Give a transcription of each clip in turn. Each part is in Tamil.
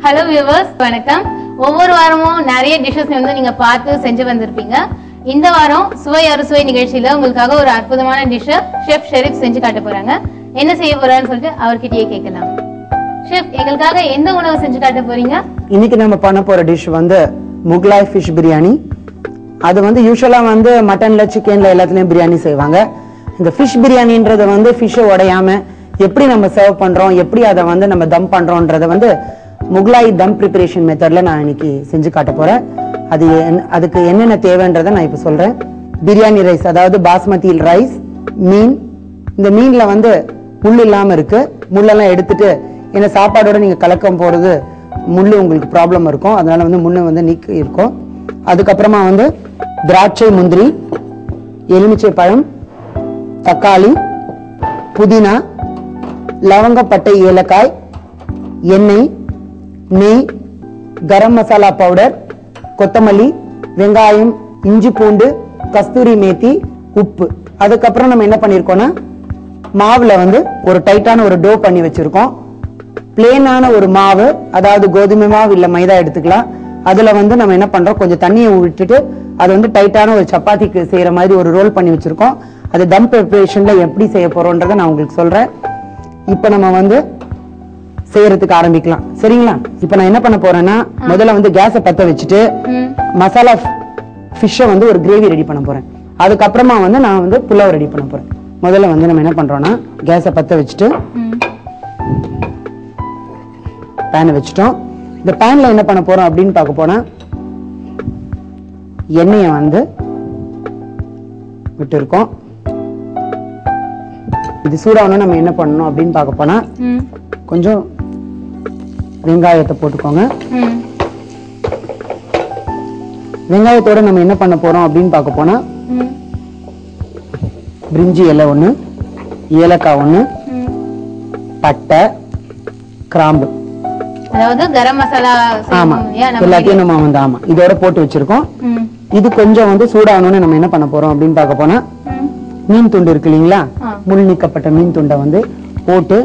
ஹலோ வியூவர்ஸ், வணக்கம். ஒவ்வொரு வாரமும் நிறைய டிஷஸ் வந்து நீங்க பார்த்து செஞ்சு வந்திருப்பீங்க. இந்த வாரம் சுவை அறுசுவை நிகழ்ச்சியில உங்களுக்காக ஒரு அற்புதமான டிஷ் ஷெஃப் ஷெரீப் செஞ்சு காட்ட போறாங்க. என்ன செய்ய போறான்னு சொல்லிட்டு அவர்கிட்டயே கேட்கலாம். ஷெஃப், எங்களுக்காக எந்த உணவு செஞ்சு காட்ட போறீங்க? இன்னைக்கு நம்ம பண்ண போற டிஷ் வந்து முகலாய் ஃபிஷ் பிரியாணி. அது வந்து யூஸ்வலா வந்து மட்டன்ல சிக்கன்ல எல்லாத்துலயும் பிரியாணி செய்வாங்க. இந்த ஃபிஷ் பிரியாணின்றது வந்து ஃபிஷ்ஷை உடையாம எப்படி நம்ம சர்வ் பண்றோம், எப்படி அதை வந்து நம்ம தம் பண்றோம்ன்றத வந்து முகலாய் தம் ப்ரிப்பரேஷன் மெத்தட்ல நான் இன்னைக்கு செஞ்சு காட்ட போறேன். அதுக்கு என்னென்ன தேவைன்றதை நான் இப்ப சொல்றேன். பிரியாணி ரைஸ், அதாவது பாஸ்மதி ரைஸ், மீன். இந்த மீன்ல வந்து முள் இல்லாம இருக்கு. முள்ளெல்லாம் எடுத்துட்டு, ஏன்னா சாப்பாடோட நீங்க கலக்கம் போறது முள்ளு உங்களுக்கு ப்ராப்ளம் இருக்கும், அதனால வந்து முள்ளு வந்து நீக்கி இருக்கும். அதுக்கப்புறமா வந்து திராட்சை, முந்திரி, எலுமிச்சை பழம், தக்காளி, புதினா, லவங்கப்பட்டை, ஏலக்காய், எண்ணெய், நெய், கரம் மசாலா பவுடர், கொத்தமல்லி, வெங்காயம், இஞ்சி பூண்டு, கஸ்தூரி மேத்தி, உப்பு. அதுக்கப்புறம் நம்ம என்ன பண்ணிருக்கோம்னா மாவுல வந்து ஒரு டைட்டான ஒரு டோ பண்ணி வச்சிருக்கோம். பிளேனான ஒரு மாவு, அதாவது கோதுமை மாவு இல்ல மைதா எடுத்துக்கலாம். அதுல வந்து நம்ம என்ன பண்றோம், கொஞ்சம் தண்ணியை விட்டுட்டு அது வந்து டைட்டான ஒரு சப்பாத்திக்கு செய்யற மாதிரி ஒரு ரோல் பண்ணி வச்சிருக்கோம். அது தம் ப்ரிப்பரேஷன்ல எப்படி செய்ய போறோம்ன்றதை நான் உங்களுக்கு சொல்றேன். இப்ப நம்ம வந்து செய்யறதுக்கு ஆரம்பிக்கலாம், சரிங்களா? இப்ப நான் என்ன பண்ண போறேன்னா, முதல்ல வந்து கேஸை பத்த வச்சுட்டு மசாலா ஃபிஷ்ஷை வந்து ஒரு கிரேவி ரெடி பண்ண போறேன். அதுக்கப்புறமா வந்து நான் வந்து புலாவ் ரெடி பண்ண போறேன். முதல்ல வந்து நம்ம என்ன பண்றோம்னா, கேஸை பத்த வச்சுட்டு பேனை வச்சுட்டோம். இந்த பேன்ல என்ன பண்ண போறோம் அப்படின்னு பார்க்க போனா, எண்ணெயை வந்து விட்டு இருக்கோம். இது சூடாகணும். நம்ம என்ன பண்ணணும் அப்படின்னு பார்க்க போனா, கொஞ்சம் வெங்காயத்தை போட்டுக்கோங்க. வெங்காயத்தோட நம்ம என்ன பண்ண போறோம் அப்படின்னு பார்க்க போனா, பிரிஞ்சி இலை ஒண்ணு, ஏலக்காய் ஒண்ணு, பட்டை, கிராம்பு, அதாவது கரம் மசாலா. ஆமா, எல்லாத்தையும் நம்ம வந்து ஆமா இதோட போட்டு வச்சிருக்கோம். இது கொஞ்சம் வந்து சூடாகணும்னு நம்ம என்ன பண்ண போறோம் அப்படின்னு பார்க்க போனா, மீன் துண்டு இருக்கு இல்லீங்களா, முள் நீக்கப்பட்ட மீன் துண்டை வந்து போட்டு.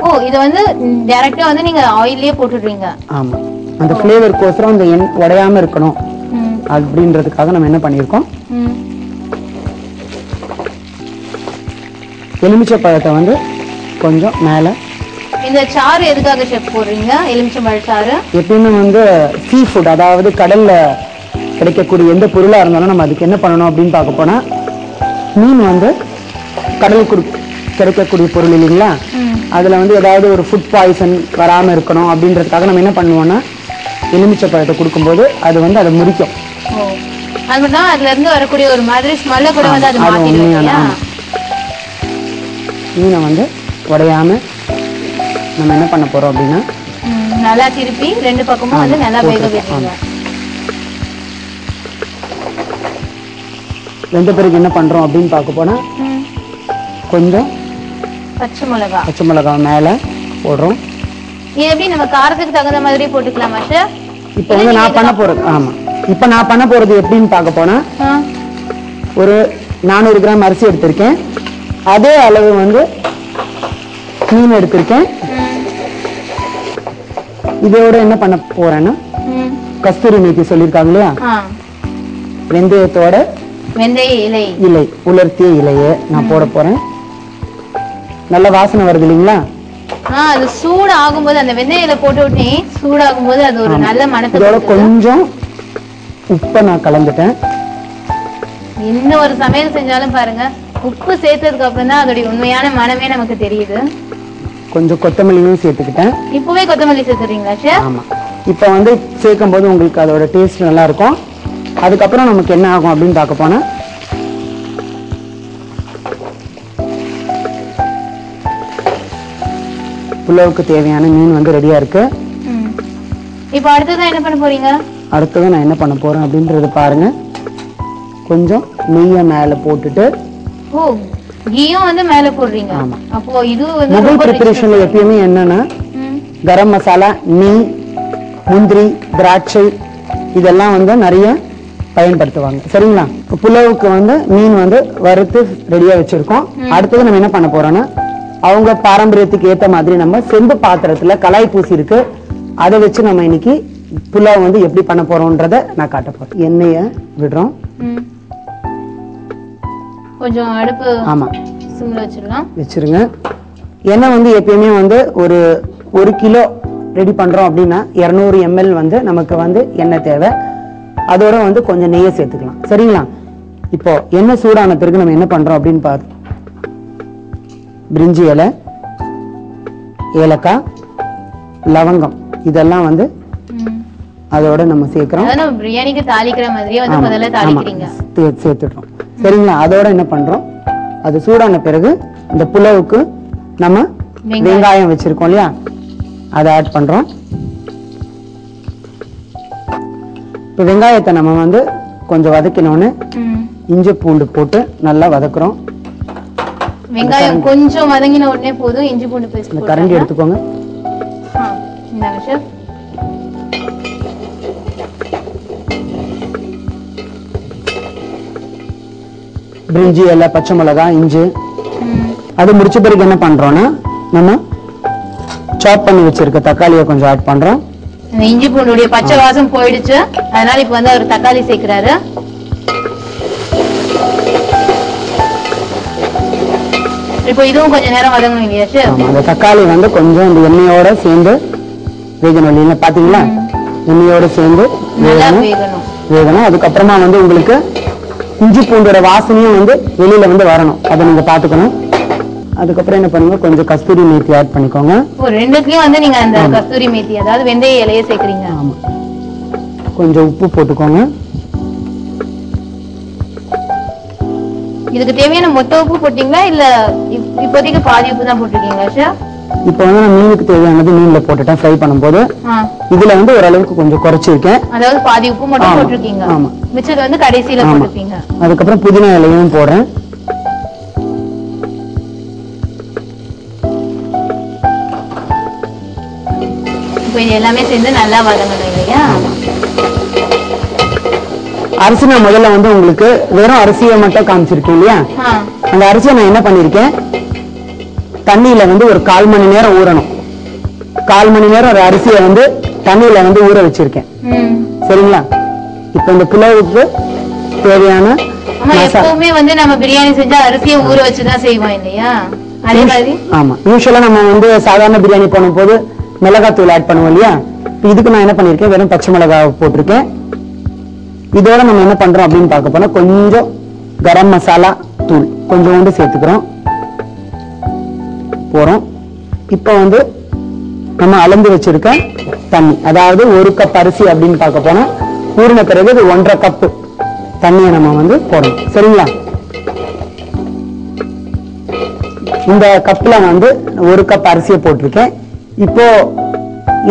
ஓ, இது வந்து டைரக்டா வந்து நீங்க ஆயிலே போட்டுடுறீங்க? ஆமா, அந்த ஃப்ளேவர் கோசரம் அந்த உடையாம இருக்கணும் அப்படின்றதுக்காக நம்ம என்ன பண்ணிருக்கோம், எலுமிச்சை பழத்தை வந்து கொஞ்சம் மேல. இந்த சாறு எதுக்காக ஷெஃப் போடுறீங்க, எலுமிச்சை பழ சாறு? எப்பயுமே வந்து சீ ஃபுட், அதாவது கடல்ல கிடைக்கக்கூடிய எந்த பொருளா இருந்தாலும் நம்ம அதுக்கு என்ன பண்ணணும் அப்படின்னு பார்க்க போனா, மீன் வந்து கடல் கிடைக்கக்கூடிய பொருள் இல்லைங்களா, அதுல வந்து ஏதாவது ஒரு ஃபுட் பாய்சன் வராம இருக்கணும் அப்படின்றதுக்காக நம்ம என்ன பண்ணுவோம்னா, எலுமிச்சை பழத்தை கொடுக்கும்போது அது வந்து அதை முறிக்கும். அதுதான் அதுல இருந்து வரக்கூடிய ஒரு மாதிரி ஸ்மெல்ல கூட வந்து அது மாத்திடும். மீனை வந்து உடையாம நம்ம என்ன பண்ண போறோம் அப்படின்னா, நல்லா திருப்பி ரெண்டு பக்கமும் வந்து நல்லா வேக வைக்கணும். வெந்த பிறகு என்ன பண்றோம் அப்படின்னு பார்க்க போனா, கொஞ்சம் பச்சை மிளகாய் மேல போடுறோம். இது எப்படி நம்ம காரத்துக்கு தகுந்த மாதிரி போட்டுக்கலாமா ஷெஃப்? இப்போ வந்து நான் பண்ண போறது, ஆமா இப்போ நான் பண்ண போறது எப்படின்னு பார்க்க போனா, ஒரு 400 கிராம் அரிசி எடுத்திருக்கேன். அதே அளவு வந்து மீன் எடுத்திருக்கேன். இதோட என்ன பண்ண போறேன்னா, கஸ்தூரி மேத்தி சொல்லியிருக்காங்க இல்லையா, வெந்தயத்தோட வெந்தய இலை, உலர்த்திய இலையை நான் போட போறேன். நல்ல வாசனை வருது இல்லைங்களா? அது சூடு ஆகும்போது அந்த வெந்தய இலை போட்டு விட்டே சூடாகும் போது அது ஒரு நல்ல மணத்தை. இதோட கொஞ்சம் உப்பை நான் கலந்துட்டேன். என்ன ஒரு சமையல் செஞ்சாலும் பாருங்க, உப்பு சேர்த்ததுக்கு அப்புறம் தான் அதோட உண்மையான மனமே நமக்கு தெரியுது. கொஞ்சம் கொத்தமல்லியும் சேர்த்துக்கிட்டேன். இப்பவே கொத்தமல்லி சேர்த்துறீங்களா ஷெஃப்? ஆமா, இப்ப வந்து சேர்க்கும் போது உங்களுக்கு அதோட டேஸ்ட் நல்லா இருக்கும். அதுக்கப்புறம் நமக்கு என்ன ஆகும் அப்படின்னு பார்க்க போனா, புலாவுக்கு தேவையான மீன் வந்து ரெடியா இருக்கு. இப்போ அடுத்தது என்ன பண்ண போறீங்க? அடுத்தது நான் என்ன பண்ண போறேன் அப்படின்றது பாருங்க. கொஞ்சம் நெய்யை மேல போட்டுட்டு. ஓ, கீயும் வந்து மேல போடுறீங்க. அப்போ இது வந்து முகல் ப்ரிப்பரேஷன்ல எப்பயுமே என்னன்னா, கரம் மசாலா, நெய், முந்திரி, திராட்சை இதெல்லாம் வந்து நிறைய பயன்படுத்துவாங்க, சரிங்களா? புலாவுக்கு வந்து மீன் வந்து வறுத்து ரெடியா வச்சிருக்கோம். அடுத்தது நம்ம என்ன பண்ண போறோம்னா, அவங்க பாரம்பரியத்துக்கு ஏத்த மாதிரி நம்ம செம்பு பாத்திரத்துல கலாய் பூசி இருக்கு, அதை வச்சு நம்ம இன்னைக்கு புலாவ் வந்து எப்படி பண்ண போறோம்ன்றத நான் காட்ட போறேன். எண்ணெயை விடுறோம். கொஞ்சம் அடுப்பு ஆமா சிம்ல வச்சிடலாம். வச்சிருங்க. எண்ணெய் வந்து எப்பயுமே வந்து ஒரு கிலோ ரெடி பண்றோம் அப்படின்னா 200 ml வந்து நமக்கு வந்து எண்ணெய் தேவை. அதோட வந்து கொஞ்சம் நெய்யை சேர்த்துக்கலாம். சரிங்களா? இப்போ எண்ணெய் சூடான பிறகு நம்ம என்ன பண்றோம் அப்படின்னு பாரு. பிரிஞ்சி இலை, ஏலக்காய், லவங்கம் இதெல்லாம் வந்து அதோட நம்ம சேர்க்கிறோம். அதான் பிரியாணிக்கு தாளிக்கிற மாதிரியே வந்து முதல்ல தாளிக்கிறீங்க. சேர்த்துட்டோம். சரிங்களா? அதோட என்ன பண்றோம், அது சூடான பிறகு இந்த புலாவுக்கு நம்ம வெங்காயம் வச்சிருக்கோம் இல்லையா, அதை ஆட் பண்றோம். இப்போ வெங்காயத்தை நம்ம வந்து கொஞ்சம் வதக்கினோன்னு இஞ்சி பூண்டு போட்டு நல்லா வதக்குறோம். வெங்காயம் கொஞ்சம் வதங்கின உடனே போதும் இஞ்சி பூண்டு பேஸ்ட் இந்த கரண்டி எடுத்துக்கோங்க. இந்தாங்க ஷெஃப். பிரிஞ்சி இலை, பச்சை மிளகாய், இஞ்சி அது முடிச்ச பிறகு என்ன பண்றோம்னா நம்ம சாப் பண்ணி வச்சிருக்க தக்காளியை கொஞ்சம் ஆட் பண்றோம். இந்த இஞ்சி பூண்டுடைய பச்சை வாசம் போயிடுச்சு. அதனால இப்ப வந்து அவர் தக்காளி சேர்க்கிறாரு. இப்போ இதுவும் கொஞ்ச நேரம் வதங்கணும் இல்லையா ஷெஃப்? ஆமா, அந்த தக்காளி வந்து கொஞ்சம் இந்த எண்ணெயோட சேர்ந்து வேகணும் இல்லையா? பாத்தீங்களா? எண்ணெயோட சேர்ந்து வேகணும். அதுக்கப்புறமா வந்து உங்களுக்கு இஞ்சி பூண்டோட வாசனையும் வந்து வெளியில வந்து வரணும். அதை நீங்க பாத்துக்கணும். அதுக்கப்புறம் என்ன பண்ணுங்க, கொஞ்சம் கஸ்தூரி மேத்தி ஆட் பண்ணிக்கோங்க. ரெண்டுக்குலயும் வந்து நீங்க அந்த கஸ்தூரி மேத்தி அதாவது வெந்தய இலையை சேர்க்கறீங்க. ஆமா. கொஞ்சம் உப்பு போட்டுக்கோங்க. இதுக்கு தேவையான மொத்த உப்பு போட்டீங்களா இல்ல இப்போதைக்கு பாதி உப்பு தான் போட்டுருக்கீங்களா ஷெஃப்? இப்போ வந்து நான் மீனுக்கு தேவையானது மீன்ல போட்டுட்டேன் ஃப்ரை பண்ணும்போது. இதுல வந்து ஓரளவுக்கு கொஞ்சம் குறைச்சிருக்கேன். அதாவது பாதி உப்பு மட்டும் போட்டுருக்கீங்க. ஆமா. மிச்சது வந்து கடைசியில போட்டுப்பீங்க. அதுக்கப்புறம் புதினா இலையும் போடுறேன். இப்போ இது எல்லாமே சேர்ந்து நல்லா வதங்கணும் இல்லையா? அரிசி நான் முதல்ல வந்து உங்களுக்கு வெறும் அரிசியை மட்டும் காமிச்சிருக்கேன் இல்லையா? அந்த அரிசியை நான் என்ன பண்ணிருக்கேன், தண்ணியில வந்து ஒரு 1/4 மணி நேரம் ஊறணும். 1/4 மணி நேரம் ஒரு அரிசியை வந்து தண்ணியில வந்து ஊற வச்சிருக்கேன். சரிங்களா? இப்ப இந்த புலாவுக்கு தேவையான எப்பவுமே வந்து நம்ம பிரியாணி செஞ்சா அரிசியை ஊற வச்சுதான் செய்வோம் இல்லையா? அதே மாதிரி ஆமா, யூசுவலா நம்ம வந்து சாதாரண பிரியாணி பண்ணும் போது மிளகாய் தூள் ஆட் பண்ணுவோம் இல்லையா? இதுக்கு நான் என்ன பண்ணிருக்கேன், வெறும் பச்சை மிளகாய் போட்டிருக்கேன். இதோட நம்ம என்ன பண்றோம் அப்படின்னு பார்க்க போனா கொஞ்சம் கரம் மசாலா தூள் கொஞ்சோண்டு சேர்த்துக்கிறோம் போறோம். இப்போ வந்து நம்ம அளந்து வச்சிருக்க தண்ணி, அதாவது 1 கப் அரிசி அப்படின்னு பார்க்க போனா ஊறின பிறகு 1.5 கப் தண்ணியை நம்ம வந்து போடணும். சரிங்களா? இந்த கப்ல வந்து 1 கப் அரிசியை போட்டிருக்கேன். இப்போ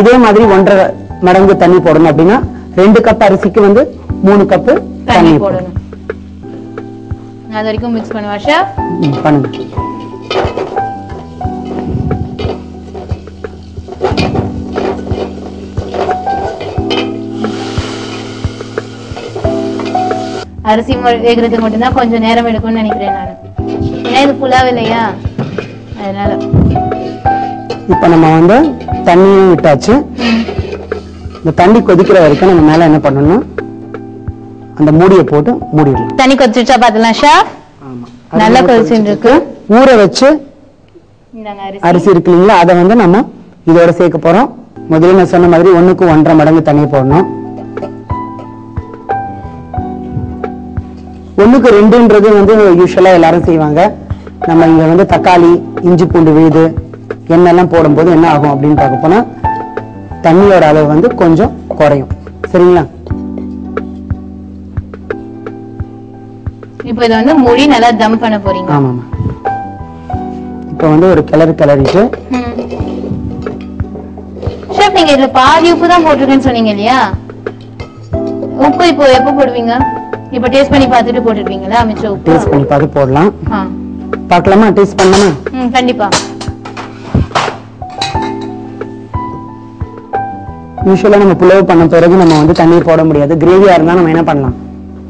இதே மாதிரி 1.5 மடங்கு தண்ணி போடணும் அப்படின்னா 2 கப் அரிசிக்கு வந்து 3 கப் தண்ணி போடணும். அது வரைக்கும் மிக்ஸ் பண்ணுவா ஷெஃப். பண்ணுங்க. அரிசி வேகிறதுக்கு மட்டும்தான் கொஞ்சம் நேரம் எடுக்கும்னு நினைக்கிறேன் நான். ஏன்னா இது புலாவ் இல்லையா, அதனால. இப்ப நம்ம வந்து தண்ணியும் விட்டாச்சு. இந்த தண்ணி கொதிக்கிற வரைக்கும் நம்ம மேல என்ன பண்ணணும், அந்த மூடியை போட்டு மூடிடலாம். தண்ணி கொதிச்சுச்சா பாத்தலாம் ஷெஃப்? நல்லா கொதிச்சுட்டு இருக்கு. ஊற வச்சு அரிசி இருக்கு இல்லைங்களா, அதை வந்து நம்ம இதோட சேர்க்க போறோம். முதல்ல நான் சொன்ன மாதிரி 1க்கு 1.5 மடங்கு தண்ணி போடணும். 1க்கு 2ன்றது வந்து யூஸ்வலா எல்லாரும் செய்வாங்க. நம்ம இங்க வந்து தக்காளி, இஞ்சி பூண்டு விழுது, எண்ணெய்லாம் போடும்போது என்ன ஆகும் அப்படின்னு பார்க்க போனா தண்ணியோட அளவு வந்து கொஞ்சம் குறையும். சரிங்களா? இப்போ இத வந்து மூடி நல்லா தம் பண்ண போறீங்க. ஆமாமா. இப்போ வந்து ஒரு கிளறிட்டு ஷெஃப், நீங்க இதுல பாதி உப்பு தான் போட்டுருக்கேன்னு சொன்னீங்க இல்லையா? உப்பு இப்போ எப்போ போடுவீங்க? இப்போ டேஸ்ட் பண்ணி பார்த்துட்டு போட்டுடுவீங்களா மிச்ச உப்பு? டேஸ்ட் பண்ணி பார்த்து போடலாம். பார்க்கலாமா? டேஸ்ட் பண்ணலாமா? கண்டிப்பா. யூசுவலா நம்ம புலாவ் பண்ண பிறகு நம்ம வந்து தண்ணி போட முடியாது. கிரேவியா இருந்தா நம்ம என்ன பண்ணலாம்,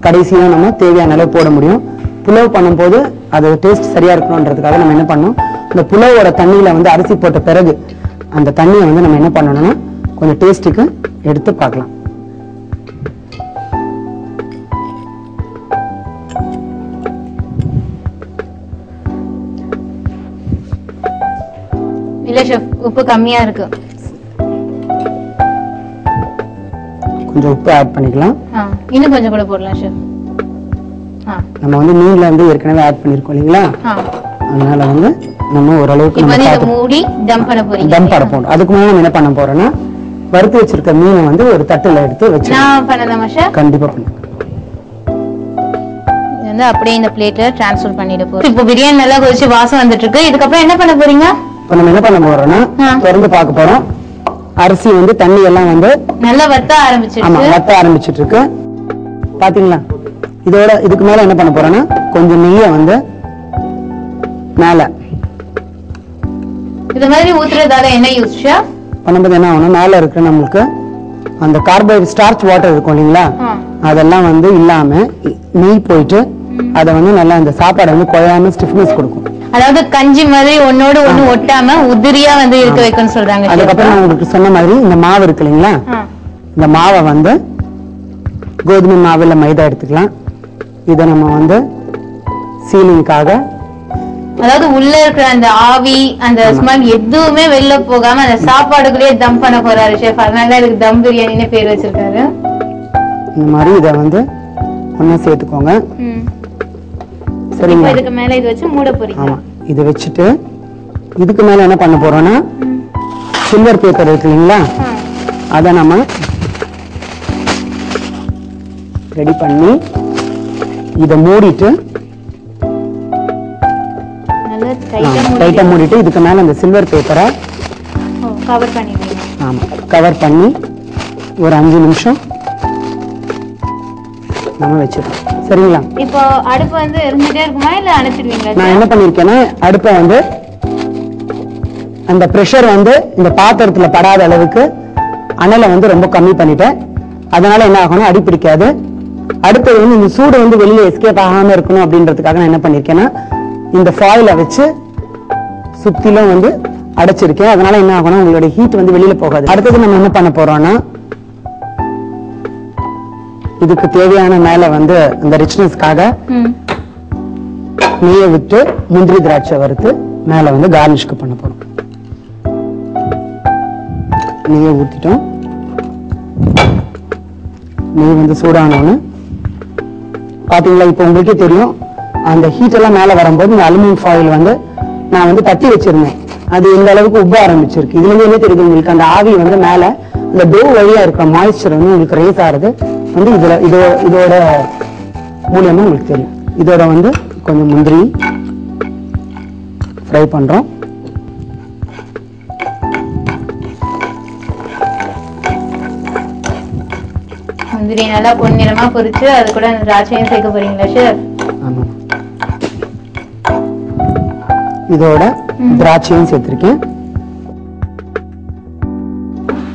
கடைசியா நம்ம தேவையான அளவு போட முடியும். புலாவ் பண்ணும்போது அது டேஸ்ட் சரியா இருக்கணும்ன்றதுக்காக நம்ம என்ன பண்ணோம், இந்த புலாவோட தண்ணியில வந்து அரிசி போட்ட பிறகு அந்த தண்ணியை வந்து நம்ம என்ன பண்ணணும்னா கொஞ்சம் டேஸ்ட்டுக்கு எடுத்து பார்க்கலாம். இல்ல ஷெஃப், உப்பு கம்மியா இருக்கு. கொஞ்சம் உப்பு ஆட் பண்ணிக்கலாம். இன்னும் கொஞ்சம் கூட போடலாம் ஷெஃப். நம்ம வந்து மீன்ல வந்து ஏற்கனவே ஆட் பண்ணிருக்கோம் இல்லீங்களா, அதனால வந்து நம்ம ஓரளவுக்கு நம்ம இத மூடி தம் பண்ண போறீங்க. தம் பண்ண போறோம். அதுக்கு முன்னாடி நம்ம என்ன பண்ண போறோம்னா வறுத்து வச்சிருக்க மீனை வந்து ஒரு தட்டுல எடுத்து வச்சு நான் பண்ணலாமா ஷெஃப்? கண்டிப்பா பண்ணுங்க. இது வந்து அப்படியே இந்த பிளேட்ல ட்ரான்ஸ்ஃபர் பண்ணிட போறோம். இப்போ பிரியாணி நல்லா கொதிச்சு வாசம் வந்துட்டு இருக்கு. இதுக்கு அப்புறம் என்ன பண்ண போறீங்க? இப்போ நம்ம என்ன பண்ண போறோம்னா திறந்து பார்க்க போறோம். அரிசி வந்து தண்ணி எல்லாம் வந்து நல்லா வத்த ஆரம்பிச்சிருக்கு. ஆமா, வத்த ஆரம்பிச்சிட்டு இருக்கு. பாத்தீங்களா? இதோட இதுக்கு மேல என்ன பண்ண போறோம்னா கொஞ்சம் நெய்யை வந்து மேல இது மாதிரி ஊத்துறதால என்ன யூஸ் ஷெஃப்? பண்ணும்போது என்ன ஆகும், மேல இருக்கிற நம்மளுக்கு அந்த கார்போஹைட்ரேட் ஸ்டார்ச் வாட்டர் இருக்கும் இல்லைங்களா, அதெல்லாம் வந்து இல்லாம நெய் போயிட்டு அதை வந்து நல்லா இந்த சாப்பாடு வந்து குழையாம ஸ்டிஃப்னஸ் கொடுக்கும். அதாவது கஞ்சி மாதிரி ஒன்னோட ஒண்ணு ஒட்டாம உதிரியா வந்து இருக்க வைக்கணும்னு சொல்றாங்க. அதுக்கப்புறம் நான் உங்களுக்கு சொன்ன மாதிரி இந்த மாவு இருக்கு இல்லைங்களா, இந்த மாவை வந்து கோதுமை மாவு இல்ல மைதா எடுத்துக்கலாம். இதை நம்ம வந்து சீலிங்காக, அதாவது உள்ள இருக்கிற அந்த ஆவி அந்த ஸ்மெல் எதுவுமே வெளில போகாம அந்த சாப்பாடுக்குள்ளேயே தம் பண்ண போறாரு ஷெஃப். அதனால இதுக்கு தம் பிரியாணின்னு பேர் வச்சிருக்காரு. இந்த மாதிரி இதை வந்து ஒண்ணா சேர்த்துக்கோங்க. சரிங்களா? இதுக்கு மேல இது வச்சு மூட போறீங்க. ஆமா, இதை வச்சுட்டு இதுக்கு மேல என்ன பண்ண போறோம்னா சில்வர் பேப்பர் இருக்கு இல்லைங்களா, அதை நம்ம ரெடி பண்ணி இதை மூடிட்டு டைட்டா மூடிட்டு இதுக்கு மேல அந்த சில்வர் பேப்பரை கவர் பண்ணிடுவீங்க. ஆமா, கவர் பண்ணி ஒரு 5 நிமிஷம் நம்ம வச்சிருக்கோம். சரிங்களா? இப்போ அடுப்பு வந்து எரிஞ்சிட்டே இருக்குமா இல்ல அணைச்சிடுவீங்களா? நான் என்ன பண்ணிருக்கேன்னா அடுப்பை வந்து அந்த பிரஷர் வந்து இந்த பாத்திரத்துல படாத அளவுக்கு அனலை வந்து ரொம்ப கம்மி பண்ணிட்டேன். அதனால என்ன ஆகணும், அடி பிடிக்காது. அடுத்தது வந்து இந்த சூடு வந்து வெளியில எஸ்கேப் ஆகாம இருக்கணும் அப்படின்றதுக்காக நான் என்ன பண்ணிருக்கேன்னா இந்த ஃபாயிலை வச்சு சுத்திலும் வந்து அடைச்சிருக்கேன். அதனால என்ன ஆகணும், உங்களோட ஹீட் வந்து வெளியில போகாது. அடுத்தது நம்ம என்ன பண்ண போறோம்னா இதுக்கு தேவையான மேல வந்து அந்த ரிச்னஸ்க்காக நெய்யை விட்டு முந்திரி திராட்சை வறுத்து மேல வந்து கார்னிஷ்க்கு பண்ண போறோம். நெய்யை ஊத்திட்டோம். நெய் வந்து சூடானோன்னு பாத்தீங்களா, இப்போ உங்களுக்கே தெரியும் அந்த ஹீட் எல்லாம் மேல வரும்போது இந்த அலுமினியம் ஃபாயில் வந்து நான் வந்து தட்டி வச்சிருந்தேன். அது இந்த அளவுக்கு உப்ப ஆரம்பிச்சிருக்கு. இதுல இருந்து என்ன தெரியுது உங்களுக்கு, அந்த ஆவி வந்து மேல இந்த டோ வழியா இருக்கிற மாய்ஸ்சர் வந்து உங்களுக்கு ரேஸ் ஆகுது வந்து இதோட மூலியமா உங்களுக்கு தெரியும். இதோட வந்து கொஞ்சம் முந்திரி ஃப்ரை பண்றோம். முந்திரி நல்லா பொன்னிறமா பொரிச்சு அது கூட அந்த திராட்சையும் சேர்க்க போறீங்களா ஷெஃப்? ஆமா, இதோட திராட்சையும் சேர்த்திருக்கேன்.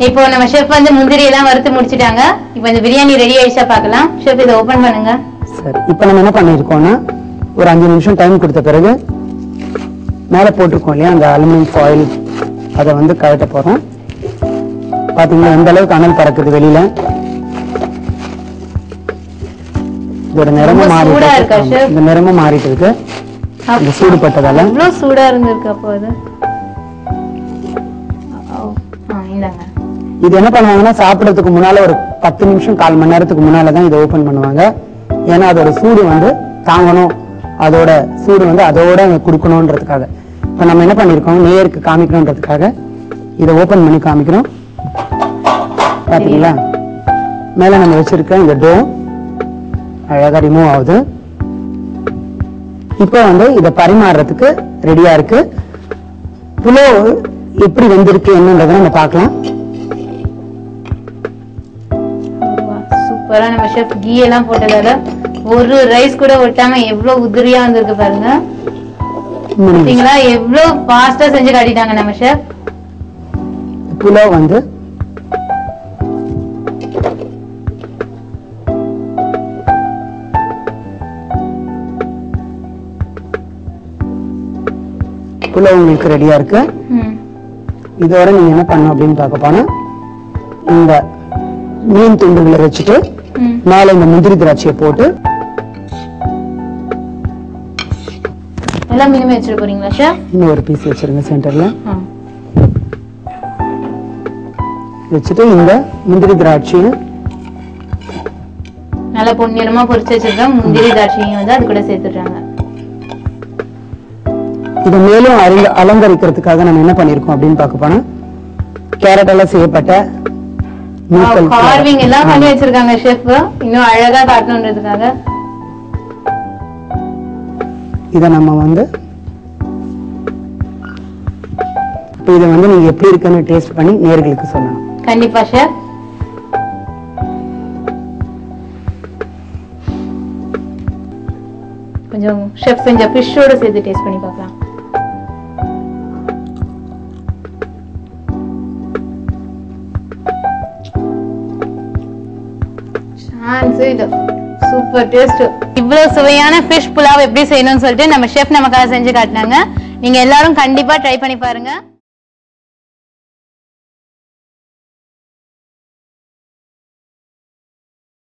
இப்போ நம்ம ஷெஃப் வந்து முந்திரி எல்லாம் வறுத்து முடிச்சிட்டாங்க. இப்போ இந்த பிரியாணி ரெடி ஆயிடுச்சா பார்க்கலாம். ஷெஃப் இதை ஓபன் பண்ணுங்க. சரி, இப்போ நம்ம என்ன பண்ணிருக்கோம்னா ஒரு 5 நிமிஷம் டைம் கொடுத்த பிறகு மேல போட்டிருக்கோம் இல்லையா அந்த அலுமினியம் ஃபாயில், அதை வந்து கழட்ட போறோம். பாத்தீங்களா எந்த அளவுக்கு அனல் பறக்குது வெளியில. இதோட நிறமும் மாறிட்டு, இந்த நிறமும் மாறிட்டு இருக்கு இந்த சூடு பட்டதால. இவ்வளவு சூடா இருந்திருக்கு. அப்போ அது இந்தாங்க. இது என்ன பண்ணுவாங்கன்னா சாப்பிடறதுக்கு முன்னால ஒரு 10 நிமிஷம் 1/4 மணி நேரத்துக்கு முன்னாலதான் இதை ஓபன் பண்ணுவாங்க. ஏன்னா அதோட சூடு வந்து தாங்கணும், அதோட சூடு வந்து அதோட கொடுக்கணும்ன்றதுக்காக. இப்ப நம்ம என்ன பண்ணிருக்கோம், நேருக்கு காமிக்கணும்ன்றதுக்காக இதை ஓபன் பண்ணி காமிக்கிறோம். பாத்தீங்களா மேல நம்ம வச்சிருக்க இந்த டோ அழகா ரிமூவ் ஆகுது. இப்போ வந்து இதை பரிமாறுறதுக்கு ரெடியா இருக்கு. புலாவ் எப்படி வந்திருக்கு என்னன்றதை நம்ம பார்க்கலாம். சூப்பரா நம்ம ஷெஃப் கீ எல்லாம் போட்டதால ஒரு ரைஸ் கூட ஒட்டாம எவ்வளவு உதிரியா வந்திருக்கு பாருங்க. பாத்தீங்களா எவ்வளவு ஃபாஸ்டா செஞ்சு காட்டிட்டாங்க நம்ம ஷெஃப். புலாவ் வந்து புலாவ் உங்களுக்கு ரெடியா இருக்கு. இதோட நீங்க என்ன பண்ணணும் அப்படின்னு பார்க்க போனா இந்த மீன் துண்டுகளை வச்சுட்டு மேல இந்த முந்திரி திராட்சையை போட்டு எல்லா மீனுமே வச்சிட்டு போறீங்களா ஷெஃப்? இன்னும் ஒரு பீஸ் வச்சிருங்க சென்டர்ல வச்சுட்டு இந்த முந்திரி திராட்சையும் நல்லா பொன்னிறமா பொரிச்சு வச்சிருக்க முந்திரி திராட்சையும் வந்து அது கூட சேர்த்துடுறாங்க. இதை மேலும் அலங்கரிக்கிறதுக்காக நம்ம என்ன பண்ணிருக்கோம் அப்படின்னு பார்க்க போனா கேரட் எல்லாம் செய்யப்பட்ட கார்விங் எல்லாம் பண்ணி வச்சிருக்காங்க ஷெஃப் இன்னும் அழகா காட்டணும்ன்றதுக்காக. இத நம்ம வந்து இதை வந்து நீங்க எப்படி இருக்குன்னு டேஸ்ட் பண்ணி நேயர்களுக்கு சொல்லணும். கண்டிப்பா ஷெஃப். கொஞ்சம் ஷெஃப் செஞ்ச ஃபிஷ்ஷோட சேர்த்து டேஸ்ட் பண்ணி பார்க்கலாம். Super taste. இவ்வளவு சுவையான ஃபிஷ் புலாவ் எப்படி செய்யணும்னு சொல்லிட்டு நம்ம ஷெஃப் நமக்காக செஞ்சு காட்டினாங்க. நீங்க எல்லாரும் கண்டிப்பா ட்ரை பண்ணி பாருங்க.